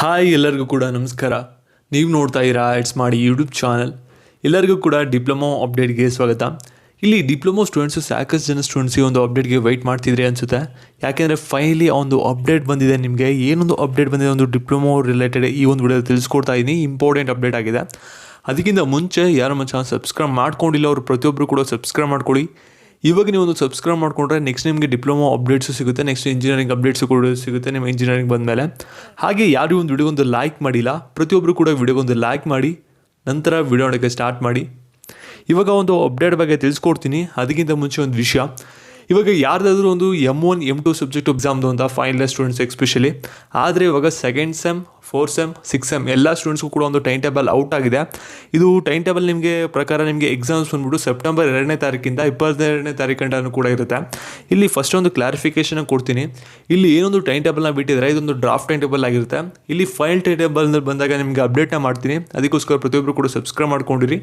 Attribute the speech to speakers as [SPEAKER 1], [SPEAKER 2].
[SPEAKER 1] Hi ಎಲ್ಲರಿಗೂ ಕೂಡ ನಮಸ್ಕಾರ. ನೀವು ನೋಡ್ತಾ ಇರಾ ಇಟ್ಸ್ ಮಾಡಿ ಯೂಟ್ಯೂಬ್ ಚಾನಲ್. ಎಲ್ಲರಿಗೂ ಕೂಡ ಡಿಪ್ಲೊಮಾ ಅಪ್ಡೇಟ್ಗೆ ಸ್ವಾಗತ. ಇಲ್ಲಿ ಡಿಪ್ಲೊಮಾ ಸ್ಟೂಡೆಂಟ್ಸು ಸಾಕಷ್ಟು ಜನ ಸ್ಟೂಡೆಂಟ್ಸಿಗೆ ಒಂದು ಅಪ್ಡೇಟ್ಗೆ ವೆಯ್ಟ್ ಮಾಡ್ತಿದ್ರೆ ಅನಿಸುತ್ತೆ. ಯಾಕೆಂದರೆ ಫೈನಲಿ ಒಂದು ಅಪ್ಡೇಟ್ ಬಂದಿದೆ. ನಿಮಗೆ ಏನೊಂದು ಅಪ್ಡೇಟ್ ಬಂದಿದೆ ಒಂದು ಡಿಪ್ಲೊಮಾ ರಿಲೇಟೆಡ್ ಈ ಒಂದು ವಿಡಿಯೋ ತಿಳಿಸ್ಕೊಡ್ತಾ ಇದ್ದೀನಿ. ಇಂಪಾರ್ಟೆಂಟ್ ಅಪ್ಡೇಟ್ ಆಗಿದೆ. ಅದಕ್ಕಿಂತ ಮುಂಚೆ ಯಾರು ನಮ್ಮ ಚಾನಲ್ ಸಬ್ಸ್ಕ್ರೈಬ್ ಮಾಡ್ಕೊಂಡಿಲ್ಲ ಅವರು ಪ್ರತಿಯೊಬ್ಬರು ಕೂಡ ಸಬ್ಸ್ಕ್ರೈಬ್ ಮಾಡ್ಕೊಳ್ಳಿ. ಇವಾಗ ನೀವು ಒಂದು ಸಬ್ಸ್ಕ್ರೈಬ್ ಮಾಡಿಕೊಂಡ್ರೆ ನೆಕ್ಸ್ಟ್ ನಿಮಗೆ ಡಿಪ್ಲೊಮಾ ಅಪ್ಡೇಟ್ಸು ಸಿಗುತ್ತೆ, ನೆಕ್ಸ್ಟ್ ಇಂಜಿನಿಯರಿಂಗ್ ಅಪ್ಡೇಟ್ಸು ಕೂಡ ಸಿಗುತ್ತೆ ನಿಮ್ಮ ಇಂಜಿನಿಯರಿಂಗ್ ಬಂದಮೇಲೆ. ಹಾಗೆ ಯಾರು ಒಂದು ವಿಡಿಯೋಗೊಂದು ಲೈಕ್ ಮಾಡಿಲ್ಲ ಪ್ರತಿಯೊಬ್ಬರು ಕೂಡ ವಿಡಿಯೋಗೊಂದು ಲೈಕ್ ಮಾಡಿ ನಂತರ ವಿಡಿಯೋ ನೋಡೋಕ್ಕೆ ಸ್ಟಾರ್ಟ್ ಮಾಡಿ. ಇವಾಗ ಒಂದು ಅಪ್ಡೇಟ್ ಬಗ್ಗೆ ತಿಳಿಸ್ಕೊಡ್ತೀನಿ. ಅದಕ್ಕಿಂತ ಮುಂಚೆ ಒಂದು ವಿಷಯ, ಇವಾಗ ಯಾರ್ದಾದ್ರೂ ಒಂದು M1 M2 ಸಬ್ಜೆಕ್ಟ್ ಎಕ್ಸಾಮ್ದು ಅಂತ ಫೈನಲ್ ಸ್ಟೂಡೆಂಟ್ಸ್ ಎಸ್ಪೆಷಲಿ. ಆದರೆ ಇವಾಗ second sem, 4th sem, 6th sem ಎಲ್ಲ ಸ್ಟೂಡೆಂಟ್ಸ್ಗೂ ಕೂಡ ಒಂದು ಟೈಮ್ ಟೇಬಲ್ ಔಟ್ ಆಗಿದೆ. ಇದು ಟೈಮ್ ಟೇಬಲ್ ನಿಮಗೆ ಪ್ರಕಾರ ನಿಮಗೆ ಎಕ್ಸಾಮ್ಸ್ ಬಂದ್ಬಿಟ್ಟು ಸೆಪ್ಟೆಂಬರ್ 2ನೇ ತಾರೀಕಿಂದ 22ನೇ ತಾರೀಕು ಕೂಡ ಇರುತ್ತೆ. ಇಲ್ಲಿ ಫಸ್ಟ್ ಒಂದು ಕ್ಲಾರಿಫಿಕೇಷನ್ ಕೊಡ್ತೀನಿ. ಇಲ್ಲಿ ಏನೊಂದು ಟೈಮ್ ಟೇಬಲ್ನ ಬಿಟ್ಟಿದ್ದಾರೆ, ಇದೊಂದು ಡ್ರಾಫ್ಟ್ ಟೈಮ್ ಟೇಬಲ್ ಆಗಿರುತ್ತೆ. ಇಲ್ಲಿ ಫೈಲ್ ಟೈಮ್ ಟೇಬಲ್ ಬಂದಾಗ ನಿಮಗೆ ಅಪ್ಡೇಟ್ನ ಮಾಡ್ತೀನಿ. ಅದಕ್ಕೋಸ್ಕರ ಪ್ರತಿಯೊಬ್ಬರು ಕೂಡ ಸಬ್ಸ್ಕ್ರೈಬ್ ಮಾಡ್ಕೊಂಡಿರಿ.